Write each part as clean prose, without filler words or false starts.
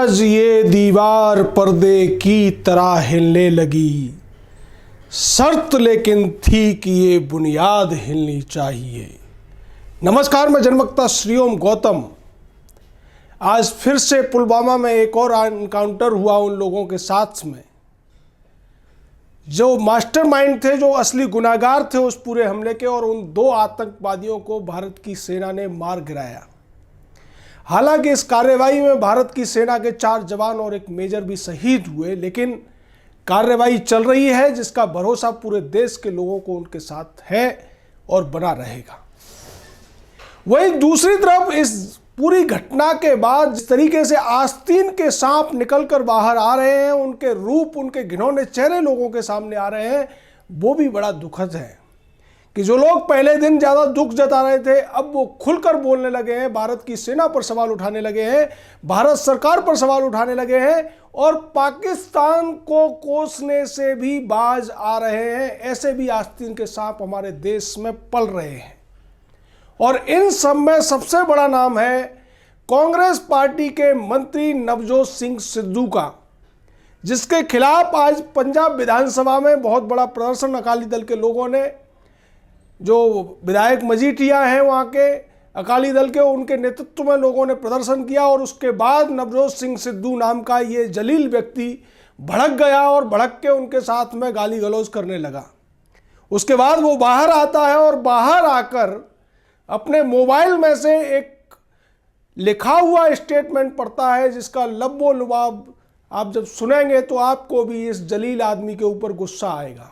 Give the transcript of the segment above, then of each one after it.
आज ये दीवार पर्दे की तरह हिलने लगी, शर्त लेकिन थी कि ये बुनियाद हिलनी चाहिए। नमस्कार, मैं जनवक्ता श्रीओम गौतम। आज फिर से पुलवामा में एक और एनकाउंटर हुआ उन लोगों के साथ में जो मास्टरमाइंड थे, जो असली गुनाहगार थे उस पूरे हमले के, और उन दो आतंकवादियों को भारत की सेना ने मार गिराया। हालांकि इस कार्रवाई में भारत की सेना के 4 जवान और एक मेजर भी शहीद हुए, लेकिन कार्रवाई चल रही है जिसका भरोसा पूरे देश के लोगों को उनके साथ है और बना रहेगा। वहीं दूसरी तरफ इस पूरी घटना के बाद जिस तरीके से आस्तीन के सांप निकलकर बाहर आ रहे हैं, उनके रूप, उनके घिनौने चेहरे लोगों के सामने आ रहे हैं, वो भी बड़ा दुखद है कि जो लोग पहले दिन ज़्यादा दुख जता रहे थे, अब वो खुलकर बोलने लगे हैं, भारत की सेना पर सवाल उठाने लगे हैं, भारत सरकार पर सवाल उठाने लगे हैं और पाकिस्तान को कोसने से भी बाज आ रहे हैं। ऐसे भी आस्तीन के सांप हमारे देश में पल रहे हैं और इन सब में सबसे बड़ा नाम है कांग्रेस पार्टी के मंत्री नवजोत सिंह सिद्धू का, जिसके खिलाफ आज पंजाब विधानसभा में बहुत बड़ा प्रदर्शन अकाली दल के लोगों ने, जो विधायक मजीठिया हैं वहाँ के अकाली दल के, उनके नेतृत्व में लोगों ने प्रदर्शन किया। और उसके बाद नवजोत सिंह सिद्धू नाम का ये जलील व्यक्ति भड़क गया और भड़क के उनके साथ में गाली गलौज करने लगा। उसके बाद वो बाहर आता है और बाहर आकर अपने मोबाइल में से एक लिखा हुआ स्टेटमेंट पढ़ता है, जिसका लब्बो लुबाब आप जब सुनेंगे तो आपको भी इस जलील आदमी के ऊपर गुस्सा आएगा।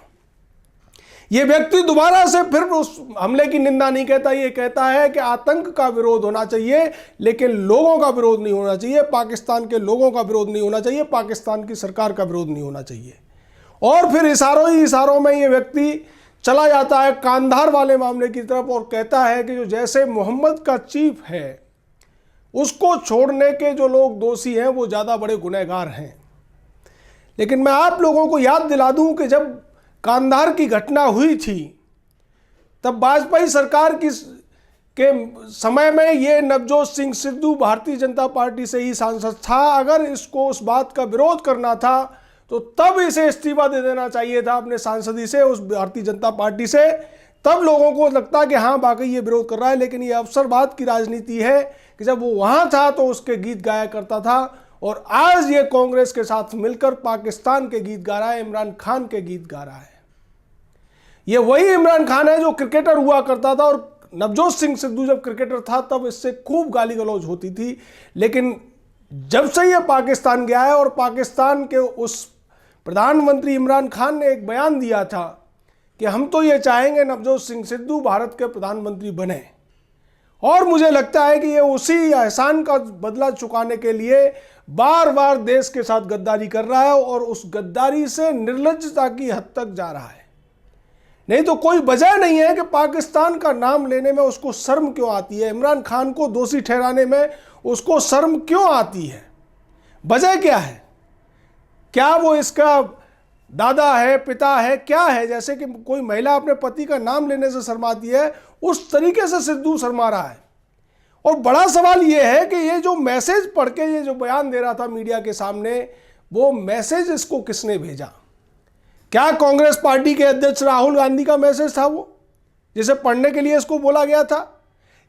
ये व्यक्ति दोबारा से फिर उस हमले की निंदा नहीं कहता, ये कहता है कि आतंक का विरोध होना चाहिए लेकिन लोगों का विरोध नहीं होना चाहिए, पाकिस्तान के लोगों का विरोध नहीं होना चाहिए, पाकिस्तान की सरकार का विरोध नहीं होना चाहिए। और फिर इशारों ही इशारों में ये व्यक्ति चला जाता है कांधार वाले मामले की तरफ और कहता है कि जो जैसे मोहम्मद का चीफ है उसको छोड़ने के जो लोग दोषी हैं वो ज़्यादा बड़े गुनहगार हैं। लेकिन मैं आप लोगों को याद दिला दूं कि जब कांधार की घटना हुई थी तब वाजपेयी सरकार के समय में ये नवजोत सिंह सिद्धू भारतीय जनता पार्टी से ही सांसद था। अगर इसको उस बात का विरोध करना था तो तब इसे इस्तीफा दे देना चाहिए था अपने सांसदी से, उस भारतीय जनता पार्टी से। तब लोगों को लगता कि हाँ वाकई ये विरोध कर रहा है। लेकिन ये अवसरवाद की राजनीति है कि जब वो वहाँ था तो उसके गीत गाया करता था और आज ये कांग्रेस के साथ मिलकर पाकिस्तान के गीत गा रहा है, इमरान खान के गीत गा रहा है। ये वही इमरान खान है जो क्रिकेटर हुआ करता था और नवजोत सिंह सिद्धू जब क्रिकेटर था तब इससे खूब गाली गलौज होती थी। लेकिन जब से ये पाकिस्तान गया है और पाकिस्तान के उस प्रधानमंत्री इमरान खान ने एक बयान दिया था कि हम तो ये चाहेंगे नवजोत सिंह सिद्धू भारत के प्रधानमंत्री बने, और मुझे लगता है कि ये उसी एहसान का बदला चुकाने के लिए बार बार देश के साथ गद्दारी कर रहा है और उस गद्दारी से निर्लज्जता की हद तक जा रहा है। नहीं तो कोई वजह नहीं है कि पाकिस्तान का नाम लेने में उसको शर्म क्यों आती है, इमरान खान को दोषी ठहराने में उसको शर्म क्यों आती है। वजह क्या है? क्या वो इसका दादा है, पिता है, क्या है? जैसे कि कोई महिला अपने पति का नाम लेने से शर्माती है, उस तरीके से सिद्धू शर्मा रहा है। और बड़ा सवाल ये है कि ये जो मैसेज पढ़ के ये जो बयान दे रहा था मीडिया के सामने, वो मैसेज इसको किसने भेजा? क्या कांग्रेस पार्टी के अध्यक्ष राहुल गांधी का मैसेज था वो, जिसे पढ़ने के लिए इसको बोला गया था,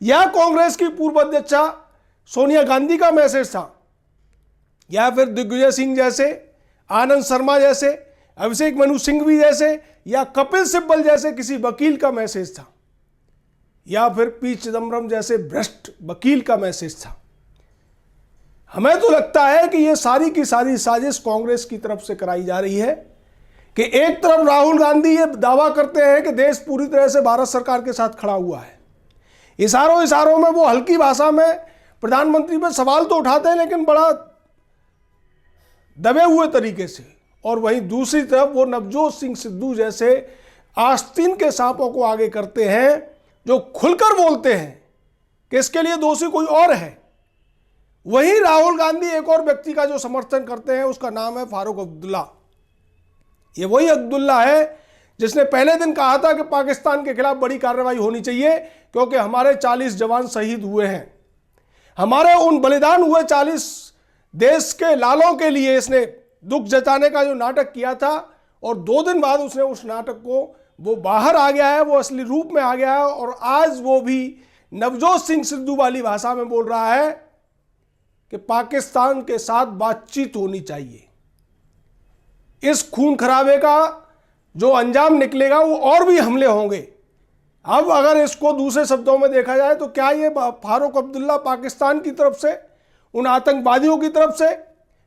या कांग्रेस की पूर्व अध्यक्षा सोनिया गांधी का मैसेज था, या फिर दिग्विजय सिंह जैसे, आनंद शर्मा जैसे, अभिषेक मनु सिंघवी जैसे, या कपिल सिब्बल जैसे किसी वकील का मैसेज था, या फिर पी चिदम्बरम जैसे भ्रष्ट वकील का मैसेज था? हमें तो लगता है कि ये सारी की सारी साजिश कांग्रेस की तरफ से कराई जा रही है कि एक तरफ राहुल गांधी ये दावा करते हैं कि देश पूरी तरह से भारत सरकार के साथ खड़ा हुआ है, इशारों इशारों में वो हल्की भाषा में प्रधानमंत्री पर सवाल तो उठाते हैं लेकिन बड़ा दबे हुए तरीके से, और वहीं दूसरी तरफ वो नवजोत सिंह सिद्धू जैसे आस्तीन के सांपों को आगे करते हैं जो खुलकर बोलते हैं कि इसके लिए दोषी कोई और है। वहीं राहुल गांधी एक और व्यक्ति का जो समर्थन करते हैं, उसका नाम है फारूक अब्दुल्ला। ये वही अब्दुल्ला है जिसने पहले दिन कहा था कि पाकिस्तान के खिलाफ बड़ी कार्रवाई होनी चाहिए क्योंकि हमारे 40 जवान शहीद हुए हैं। हमारे उन बलिदान हुए 40 देश के लालों के लिए इसने दुख जताने का जो नाटक किया था, और 2 दिन बाद उसने उस नाटक को, वो बाहर आ गया है, वो असली रूप में आ गया है, और आज वो भी नवजोत सिंह सिद्धू वाली भाषा में बोल रहा है कि पाकिस्तान के साथ बातचीत होनी चाहिए। इस खून खराबे का जो अंजाम निकलेगा वो और भी हमले होंगे। अब अगर इसको दूसरे शब्दों में देखा जाए तो क्या ये फारूक अब्दुल्ला पाकिस्तान की तरफ से, उन आतंकवादियों की तरफ से,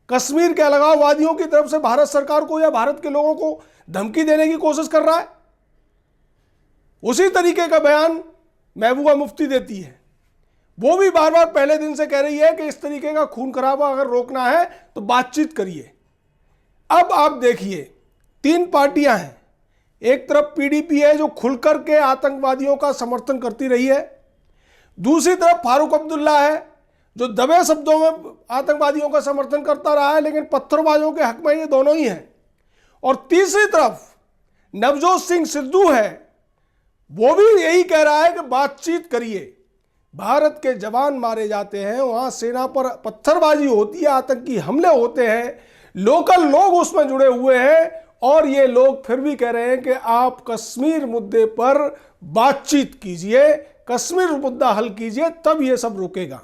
कश्मीर के अलगाववादियों की तरफ से भारत सरकार को या भारत के लोगों को धमकी देने की कोशिश कर रहा है? उसी तरीके का बयान महबूबा मुफ्ती देती है। वो भी बार बार पहले दिन से कह रही है कि इस तरीके का खून खराबा अगर रोकना है तो बातचीत करिए। अब आप देखिए, 3 पार्टियां हैं। एक तरफ पीडीपी है जो खुलकर के आतंकवादियों का समर्थन करती रही है, दूसरी तरफ फारूक अब्दुल्ला है जो दबे शब्दों में आतंकवादियों का समर्थन करता रहा है लेकिन पत्थरबाजों के हक में ये दोनों ही हैं, और तीसरी तरफ नवजोत सिंह सिद्धू है, वो भी यही कह रहा है कि बातचीत करिए। भारत के जवान मारे जाते हैं, वहां सेना पर पत्थरबाजी होती है, आतंकी हमले होते हैं, लोकल लोग उसमें जुड़े हुए हैं, और ये लोग फिर भी कह रहे हैं कि आप कश्मीर मुद्दे पर बातचीत कीजिए, कश्मीर मुद्दा हल कीजिए, तब ये सब रुकेगा।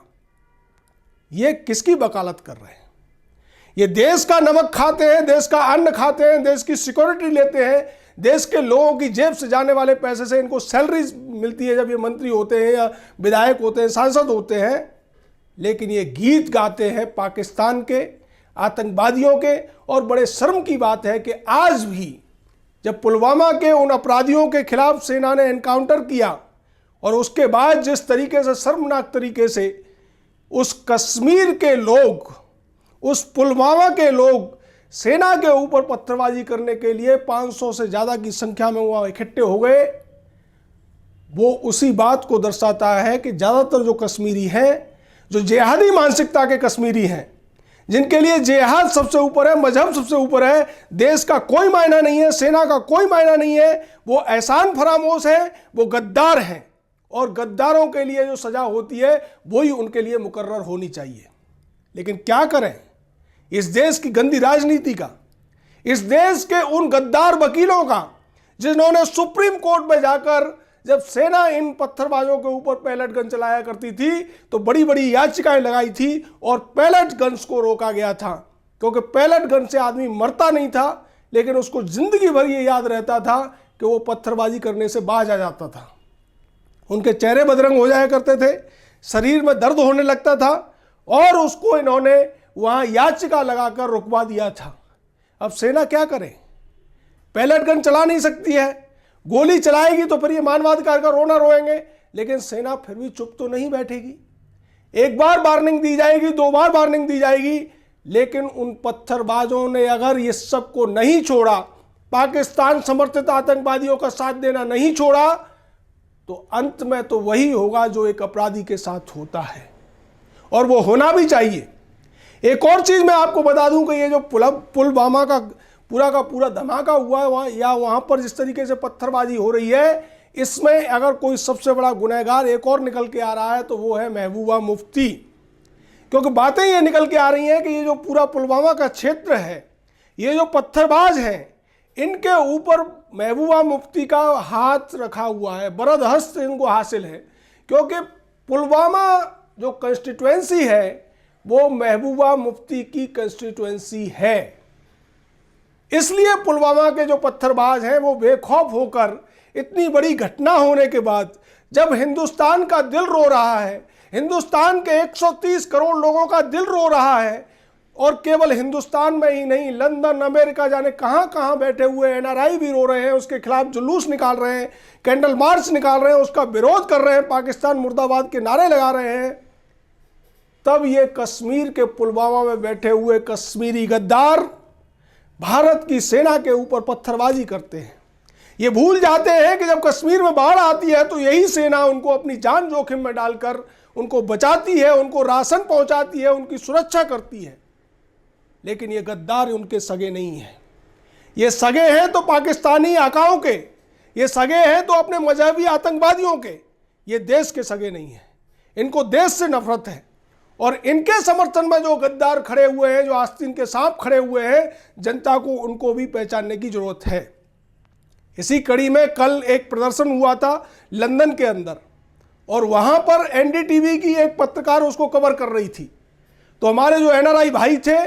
ये किसकी वकालत कर रहे हैं? ये देश का नमक खाते हैं, देश का अन्न खाते हैं, देश की सिक्योरिटी लेते हैं, देश के लोगों की जेब से जाने वाले पैसे से इनको सैलरी मिलती है जब ये मंत्री होते हैं या विधायक होते हैं, सांसद होते हैं, लेकिन ये गीत गाते हैं पाकिस्तान के आतंकवादियों के। और बड़े शर्म की बात है कि आज भी जब पुलवामा के उन अपराधियों के खिलाफ सेना ने एनकाउंटर किया और उसके बाद जिस तरीके से, शर्मनाक तरीके से उस कश्मीर के लोग, उस पुलवामा के लोग सेना के ऊपर पत्थरबाजी करने के लिए 500 से ज़्यादा की संख्या में वहाँ इकट्ठे हो गए, वो उसी बात को दर्शाता है कि ज़्यादातर जो कश्मीरी हैं, जो जिहादी मानसिकता के कश्मीरी हैं, जिनके लिए जिहाद सबसे ऊपर है, मजहब सबसे ऊपर है, देश का कोई मायना नहीं है, सेना का कोई मायना नहीं है, वो एहसान फरामोश हैं, वो गद्दार हैं, और गद्दारों के लिए जो सज़ा होती है वही उनके लिए मुकर्रर होनी चाहिए। लेकिन क्या करें इस देश की गंदी राजनीति का, इस देश के उन गद्दार वकीलों का, जिन्होंने सुप्रीम कोर्ट में जाकर, जब सेना इन पत्थरबाजों के ऊपर पैलेट गन चलाया करती थी तो बड़ी बड़ी याचिकाएं लगाई थी और पैलेट गन्स को रोका गया था, क्योंकि पैलेट गन से आदमी मरता नहीं था, लेकिन उसको जिंदगी भर ये याद रहता था कि वो पत्थरबाजी करने से बाज आ जाता था। उनके चेहरे बदरंग हो जाया करते थे, शरीर में दर्द होने लगता था, और उसको इन्होंने वहाँ याचिका लगाकर रुकवा दिया था। अब सेना क्या करे? पैलेट गन चला नहीं सकती है, गोली चलाएगी तो फिर ये मानवाधिकार का रोना रोएंगे, लेकिन सेना फिर भी चुप तो नहीं बैठेगी। एक बार वार्निंग दी जाएगी, 2 बार वार्निंग दी जाएगी, लेकिन उन पत्थरबाजों ने अगर ये सब को नहीं छोड़ा, पाकिस्तान समर्थित आतंकवादियों का साथ देना नहीं छोड़ा, तो अंत में तो वही होगा जो एक अपराधी के साथ होता है, और वो होना भी चाहिए। एक और चीज़ मैं आपको बता दूं कि ये जो पुलवामा का पूरा धमाका हुआ है वहाँ, या वहाँ पर जिस तरीके से पत्थरबाजी हो रही है, इसमें अगर कोई सबसे बड़ा गुनहगार एक और निकल के आ रहा है तो वो है महबूबा मुफ्ती। क्योंकि बातें ये निकल के आ रही हैं कि ये जो पूरा पुलवामा का क्षेत्र है, ये जो पत्थरबाज हैं, इनके ऊपर महबूबा मुफ्ती का हाथ रखा हुआ है, बरदहस्त इनको हासिल है, क्योंकि पुलवामा जो कंस्टिट्यूएंसी है वो महबूबा मुफ्ती की कंस्टिट्यूएंसी है। इसलिए पुलवामा के जो पत्थरबाज हैं वो बेखौफ होकर, इतनी बड़ी घटना होने के बाद, जब हिंदुस्तान का दिल रो रहा है, हिंदुस्तान के 130 करोड़ लोगों का दिल रो रहा है, और केवल हिंदुस्तान में ही नहीं, लंदन, अमेरिका, जाने कहां कहां बैठे हुए एनआरआई भी रो रहे हैं, उसके खिलाफ जुलूस निकाल रहे हैं, कैंडल मार्च निकाल रहे हैं, उसका विरोध कर रहे हैं, पाकिस्तान मुर्दाबाद के नारे लगा रहे हैं, तब ये कश्मीर के पुलवामा में बैठे हुए कश्मीरी गद्दार भारत की सेना के ऊपर पत्थरबाजी करते हैं। ये भूल जाते हैं कि जब कश्मीर में बाढ़ आती है तो यही सेना उनको अपनी जान जोखिम में डालकर उनको बचाती है, उनको राशन पहुंचाती है, उनकी सुरक्षा करती है। लेकिन ये गद्दार उनके सगे नहीं हैं। ये सगे हैं तो पाकिस्तानी आकाओं के, ये सगे हैं तो अपने मजहबी आतंकवादियों के, ये देश के सगे नहीं हैं। इनको देश से नफरत है, और इनके समर्थन में जो गद्दार खड़े हुए हैं, जो आस्तीन के सांप खड़े हुए हैं, जनता को उनको भी पहचानने की जरूरत है। इसी कड़ी में कल एक प्रदर्शन हुआ था लंदन के अंदर, और वहां पर एनडीटीवी की एक पत्रकार उसको कवर कर रही थी। तो हमारे जो एनआरआई भाई थे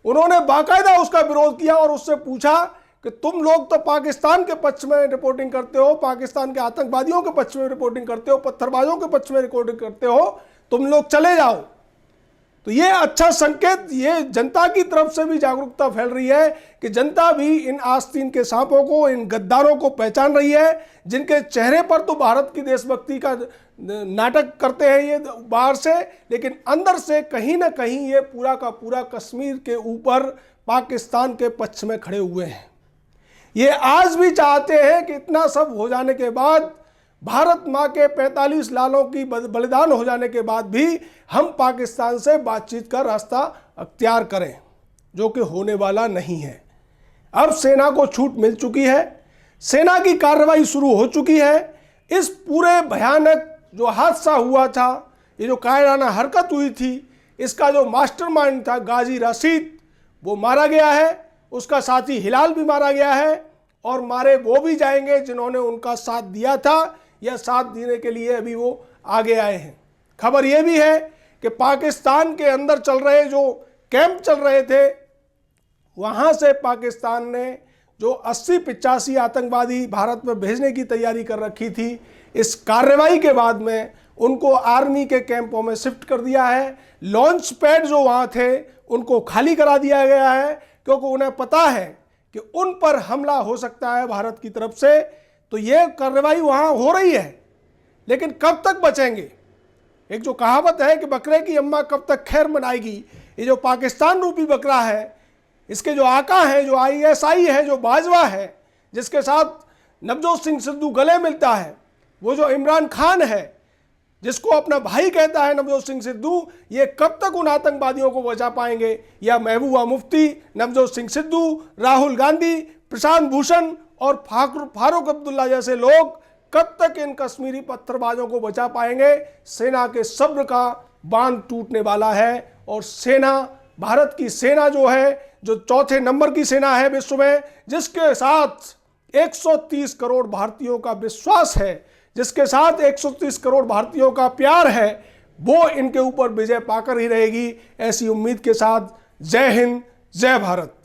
उन्होंने बाकायदा उसका विरोध किया और उससे पूछा कि तुम लोग तो पाकिस्तान के पक्ष में रिपोर्टिंग करते हो, पाकिस्तान के आतंकवादियों के पक्ष में रिपोर्टिंग करते हो, पत्थरबाजों के पक्ष में रिपोर्टिंग करते हो, तुम लोग चले जाओ। तो ये अच्छा संकेत, ये जनता की तरफ से भी जागरूकता फैल रही है कि जनता भी इन आस्तीन के सांपों को, इन गद्दारों को पहचान रही है, जिनके चेहरे पर तो भारत की देशभक्ति का नाटक करते हैं ये बाहर से, लेकिन अंदर से कहीं ना कहीं ये पूरा का पूरा कश्मीर के ऊपर पाकिस्तान के पक्ष में खड़े हुए हैं। ये आज भी चाहते हैं कि इतना सब हो जाने के बाद, भारत माँ के 45 लालों की बलिदान हो जाने के बाद भी हम पाकिस्तान से बातचीत का रास्ता अख्तियार करें, जो कि होने वाला नहीं है। अब सेना को छूट मिल चुकी है, सेना की कार्रवाई शुरू हो चुकी है। इस पूरे भयानक जो हादसा हुआ था, ये जो कायराना हरकत हुई थी, इसका जो मास्टरमाइंड था गाजी रशीद, वो मारा गया है, उसका साथी हिलाल भी मारा गया है, और मारे वो भी जाएंगे जिन्होंने उनका साथ दिया था या साथ देने के लिए अभी वो आगे आए हैं। खबर ये भी है कि पाकिस्तान के अंदर चल रहे जो कैंप चल रहे थे, वहाँ से पाकिस्तान ने जो 80-85 आतंकवादी भारत में भेजने की तैयारी कर रखी थी, इस कार्रवाई के बाद में उनको आर्मी के कैंपों में शिफ्ट कर दिया है। लॉन्च पैड जो वहाँ थे उनको खाली करा दिया गया है, क्योंकि उन्हें पता है कि उन पर हमला हो सकता है भारत की तरफ से। तो ये कार्रवाई वहाँ हो रही है, लेकिन कब तक बचेंगे? एक जो कहावत है कि बकरे की अम्मा कब तक खैर मनाएगी, ये जो पाकिस्तान रूपी बकरा है, इसके जो आका हैं, जो आईएसआई है, जो बाजवा है, जिसके साथ नवजोत सिंह सिद्धू गले मिलता है, वो जो इमरान खान है, जिसको अपना भाई कहता है नवजोत सिंह सिद्धू, ये कब तक उन आतंकवादियों को बचा पाएंगे? या महबूबा मुफ्ती, नवजोत सिंह सिद्धू, राहुल गांधी, प्रशांत भूषण और फारूक अब्दुल्ला जैसे लोग कब तक इन कश्मीरी पत्थरबाजों को बचा पाएंगे? सेना के सब्र का बांध टूटने वाला है, और सेना, भारत की सेना जो है, जो चौथे नंबर की सेना है विश्व में, जिसके साथ 130 करोड़ भारतीयों का विश्वास है, जिसके साथ 130 करोड़ भारतीयों का प्यार है, वो इनके ऊपर विजय पाकर ही रहेगी। ऐसी उम्मीद के साथ जय हिंद, जय भारत।